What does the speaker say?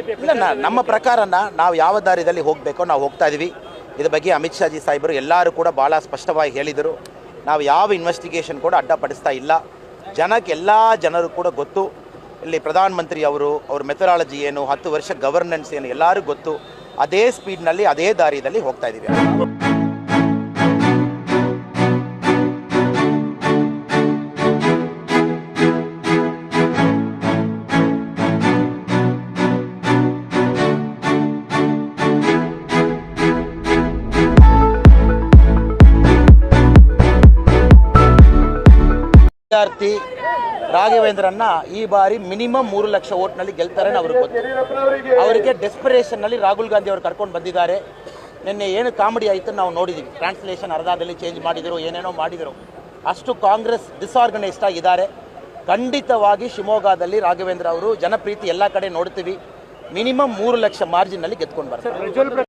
ಇಲ್ಲ, ನಮ್ಮ ಪ್ರಕಾರನ ನಾವು ಯಾವ ದಾರಿಯಲ್ಲಿ ಹೋಗಬೇಕೋ ನಾವು ಹೋಗ್ತಾ ಇದ್ದೀವಿ. ಇದ್ರ ಬಗ್ಗೆ ಅಮಿತ್ ಶಾಜಿ ಸಾಹೇಬರು ಎಲ್ಲರೂ ಕೂಡ ಭಾಳ ಸ್ಪಷ್ಟವಾಗಿ ಹೇಳಿದರು. ನಾವು ಯಾವ ಇನ್ವೆಸ್ಟಿಗೇಷನ್ ಕೂಡ ಅಡ್ಡಪಡಿಸ್ತಾ ಇಲ್ಲ. ಎಲ್ಲ ಜನರು ಕೂಡ ಗೊತ್ತು, ಇಲ್ಲಿ ಪ್ರಧಾನಮಂತ್ರಿ ಅವ್ರ ಮೆಥಡಾಲಜಿ ಏನು, 10 ವರ್ಷ ಗವರ್ನೆನ್ಸ್ ಏನು ಎಲ್ಲರೂ ಗೊತ್ತು. ಅದೇ ಸ್ಪೀಡ್ನಲ್ಲಿ ಅದೇ ದಾರಿಯಲ್ಲಿ ಹೋಗ್ತಾ ಇದ್ದೀವಿ. ವಿದ್ಯಾರ್ಥಿ ರಾಘವೇಂದ್ರನ್ನ ಈ ಬಾರಿ ಮಿನಿಮಮ್ 3 ಲಕ್ಷ ಓಟ್ನಲ್ಲಿ ಗೆಲ್ತಾರೆ ಅವ್ರಿಗೆ ಗೊತ್ತು. ಅವರಿಗೆ ಡೆಸ್ಪರೇಷನ್ನಲ್ಲಿ ರಾಹುಲ್ ಗಾಂಧಿ ಅವರು ಕರ್ಕೊಂಡು ಬಂದಿದ್ದಾರೆ. ನಿನ್ನೆ ಏನು ಕಾಮಿಡಿ ಆಯಿತು ನಾವು ನೋಡಿದ್ದೀವಿ. ಟ್ರಾನ್ಸ್ಲೇಷನ್ ಅರ್ಧದಲ್ಲಿ ಚೇಂಜ್ ಮಾಡಿದರು, ಏನೇನೋ ಮಾಡಿದರು. ಅಷ್ಟು ಕಾಂಗ್ರೆಸ್ ಡಿಸಾರ್ಗನೈಸ್ಡ್ ಆಗಿದ್ದಾರೆ. ಖಂಡಿತವಾಗಿ ಶಿವಮೊಗ್ಗದಲ್ಲಿ ರಾಘವೇಂದ್ರ ಅವರು ಜನಪ್ರೀತಿ ಎಲ್ಲ ಕಡೆ ನೋಡ್ತೀವಿ. ಮಿನಿಮಮ್ 3 ಲಕ್ಷ ಮಾರ್ಜಿನ್ನಲ್ಲಿ ಗೆದ್ಕೊಂಡು ಬರ್ತಾರೆ.